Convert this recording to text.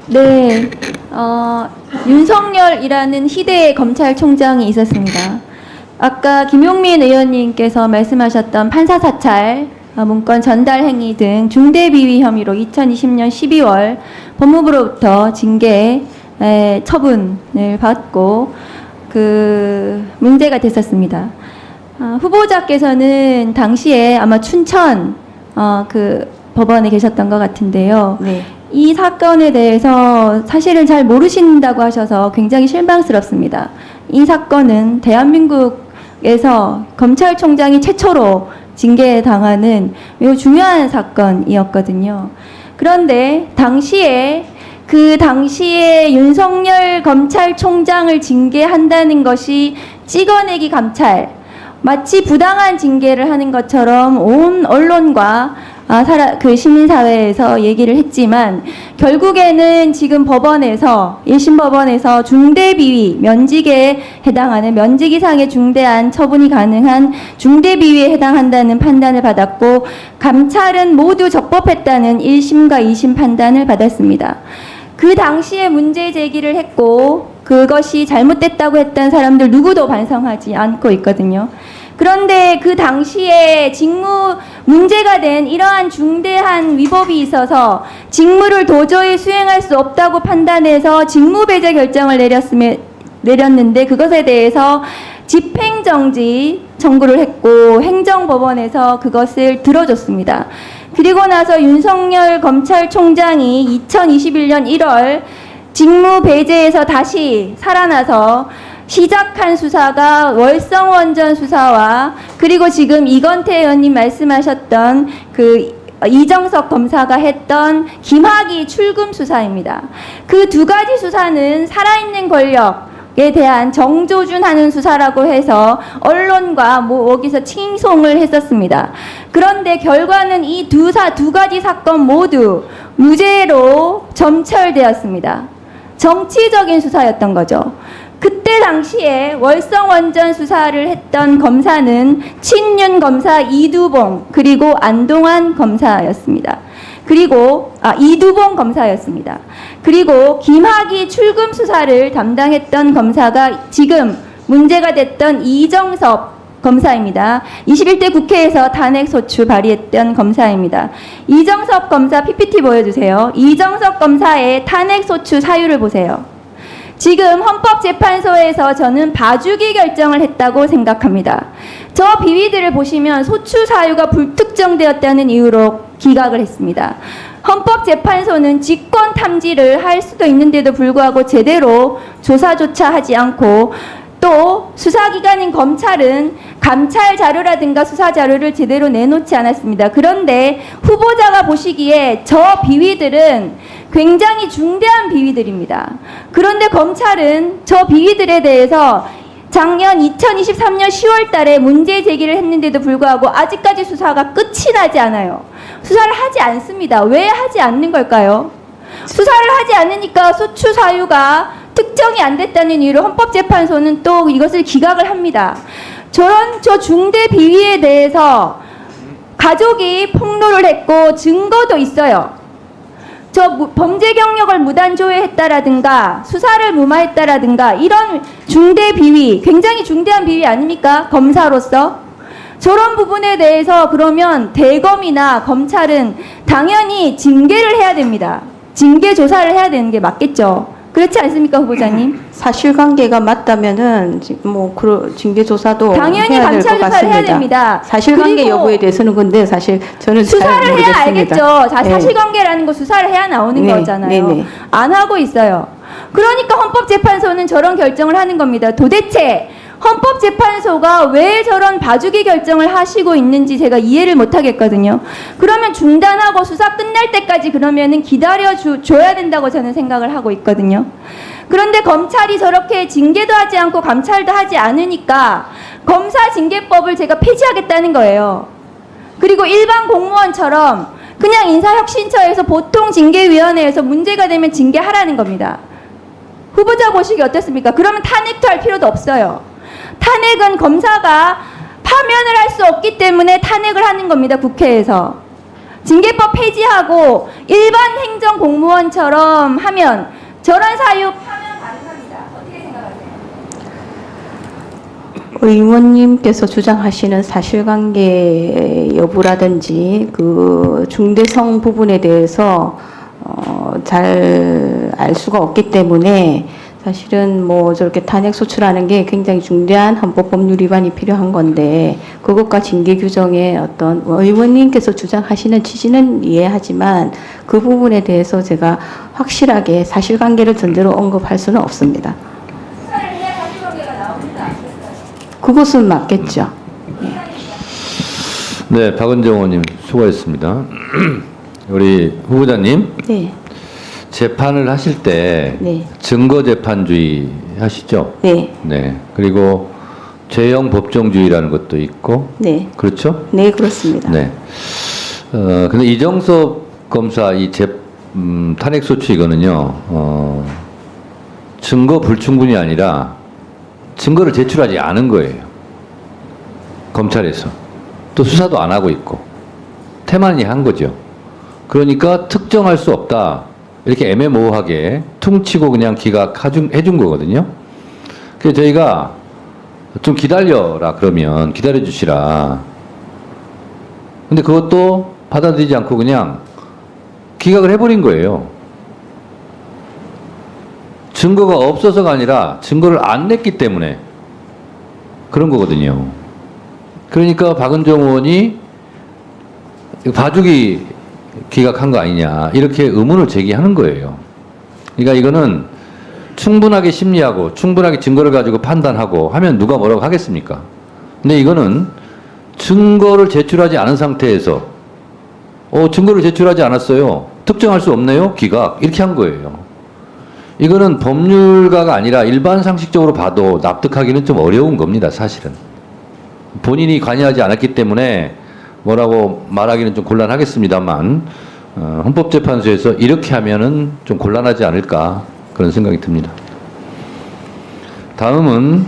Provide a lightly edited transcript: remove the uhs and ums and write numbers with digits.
네, 윤석열이라는 희대의 검찰총장이 있었습니다. 아까 김용민 의원님께서 말씀하셨던 판사 사찰, 문건 전달 행위 등 중대 비위 혐의로 2020년 12월 법무부로부터 징계 처분을 받고 문제가 됐었습니다. 후보자께서는 당시에 아마 춘천 법원에 계셨던 것 같은데요. 네. 이 사건에 대해서 사실은 잘 모르신다고 하셔서 굉장히 실망스럽습니다. 이 사건은 대한민국에서 검찰총장이 최초로 징계당하는 매우 중요한 사건이었거든요. 그런데 당시에 윤석열 검찰총장을 징계한다는 것이 찍어내기 감찰, 마치 부당한 징계를 하는 것처럼 온 언론과 시민사회에서 얘기를 했지만, 결국에는 지금 법원에서, 1심 법원에서 중대비위, 면직에 해당하는, 면직 이상의 중대한 처분이 가능한 중대비위에 해당한다는 판단을 받았고, 감찰은 모두 적법했다는 1심과 2심 판단을 받았습니다. 그 당시에 문제 제기를 했고, 그것이 잘못됐다고 했던 사람들 누구도 반성하지 않고 있거든요. 그런데 그 당시에 문제가 된 이러한 중대한 위법이 있어서 직무를 도저히 수행할 수 없다고 판단해서 직무배제 결정을 내렸는데, 그것에 대해서 집행정지 청구를 했고 행정법원에서 그것을 들어줬습니다. 그리고 나서 윤석열 검찰총장이 2021년 1월 직무배제에서 다시 살아나서 시작한 수사가 월성원전 수사와, 그리고 지금 이건태 의원님 말씀하셨던 이정석 검사가 했던 김학의 출금 수사입니다. 그 두 가지 수사는 살아있는 권력에 대한 정조준하는 수사라고 해서 언론과 여기서 칭송을 했었습니다. 그런데 결과는 이 두 가지 사건 모두 무죄로 점철되었습니다. 정치적인 수사였던 거죠. 그때 당시에 월성원전 수사를 했던 검사는 친윤 검사 이두봉, 그리고 안동환 검사였습니다. 이두봉 검사였습니다. 그리고 김학의 출금 수사를 담당했던 검사가 지금 문제가 됐던 이정섭 검사입니다. 21대 국회에서 탄핵소추 발의했던 검사입니다. 이정섭 검사 PPT 보여주세요. 이정섭 검사의 탄핵소추 사유를 보세요. 지금 헌법재판소에서 저는 봐주기 결정을 했다고 생각합니다. 저 비위들을 보시면 소추 사유가 불특정되었다는 이유로 기각을 했습니다. 헌법재판소는 직권 탐지를 할 수도 있는데도 불구하고 제대로 조사조차 하지 않고, 또 수사기관인 검찰은 감찰 자료라든가 수사 자료를 제대로 내놓지 않았습니다. 그런데 후보자가 보시기에 저 비위들은 굉장히 중대한 비위들입니다. 그런데 검찰은 저 비위들에 대해서 작년 2023년 10월 달에 문제 제기를 했는데도 불구하고 아직까지 수사가 끝이 나지 않아요. 수사를 하지 않습니다. 왜 하지 않는 걸까요? 수사를 하지 않으니까 소추 사유가 특정이 안 됐다는 이유로 헌법재판소는 또 이것을 기각을 합니다. 저 중대 비위에 대해서 가족이 폭로를 했고 증거도 있어요. 범죄 경력을 무단 조회했다라든가 수사를 무마했다라든가 이런 중대 비위, 굉장히 중대한 비위 아닙니까? 검사로서. 저런 부분에 대해서 그러면 대검이나 검찰은 당연히 징계를 해야 됩니다. 징계 조사를 해야 되는 게 맞겠죠. 그렇지 않습니까, 후보자님? 사실관계가 맞다면은 징계 조사도 당연히 해야 될 감찰 것 조사를 같습니다. 해야 됩니다. 사실관계 여부에 대해서는 근데 사실 저는 수사를 잘 해야 모르겠습니다. 알겠죠. 네. 사실관계라는 거 수사를 해야 나오는 네, 거잖아요. 네. 안 하고 있어요. 그러니까 헌법재판소는 저런 결정을 하는 겁니다. 도대체 헌법재판소가 왜 저런 봐주기 결정을 하시고 있는지 제가 이해를 못 하겠거든요. 그러면 중단하고 수사 끝날 때까지 그러면은 기다려줘야 된다고 저는 생각을 하고 있거든요. 그런데 검찰이 저렇게 징계도 하지 않고 감찰도 하지 않으니까 검사징계법을 제가 폐지하겠다는 거예요. 그리고 일반 공무원처럼 그냥 인사혁신처에서 보통징계위원회에서 문제가 되면 징계하라는 겁니다. 후보자 보시기 어떻습니까? 그러면 탄핵도 할 필요도 없어요. 탄핵은 검사가 파면을 할 수 없기 때문에 탄핵을 하는 겁니다. 국회에서. 징계법 폐지하고 일반 행정 공무원처럼 하면 저런 사유 하면 가능합니다. 어떻게 생각하세요? 의원님께서 주장하시는 사실관계 여부라든지 그 중대성 부분에 대해서 잘 알 수가 없기 때문에 사실은 뭐 저렇게 탄핵 소추라는 게 굉장히 중대한 헌법 법률 위반이 필요한 건데 그것과 징계 규정의 어떤 의원님께서 주장하시는 취지는 이해하지만 그 부분에 대해서 제가 확실하게 사실관계를 전제로 언급할 수는 없습니다. 수사를 해야 사실관계가 나옵니다. 그것은 맞겠죠. 네, 박은정 의원님 수고했습니다. 우리 후보자님 네, 재판을 하실 때 네, 증거 재판주의 하시죠? 네, 네. 그리고 죄형 법정주의라는 것도 있고 네, 그렇죠? 네, 그렇습니다. 네. 근데 이정섭 검사 이 탄핵 소추 이거는요. 증거 불충분이 아니라 증거를 제출하지 않은 거예요. 검찰에서. 또 수사도 안 하고 있고. 태만히 한 거죠. 그러니까 특정할 수 없다. 이렇게 애매모호하게 퉁치고 그냥 기각해준 거거든요. 그래서 저희가 좀 기다려라 그러면 기다려주시라. 근데 그것도 받아들이지 않고 그냥 기각을 해버린 거예요. 증거가 없어서가 아니라 증거를 안 냈기 때문에 그런 거거든요. 그러니까 박은정 의원이 봐주기 기각한 거 아니냐 이렇게 의문을 제기하는 거예요. 그러니까 이거는 충분하게 심리하고 충분하게 증거를 가지고 판단하고 하면 누가 뭐라고 하겠습니까? 근데 이거는 증거를 제출하지 않은 상태에서 증거를 제출하지 않았어요. 특정할 수 없네요. 기각 이렇게 한 거예요. 이거는 법률가가 아니라 일반 상식적으로 봐도 납득하기는 좀 어려운 겁니다. 사실은. 본인이 관여하지 않았기 때문에 뭐라고 말하기는 좀 곤란하겠습니다만 헌법재판소에서 이렇게 하면은 좀 곤란하지 않을까 그런 생각이 듭니다. 다음은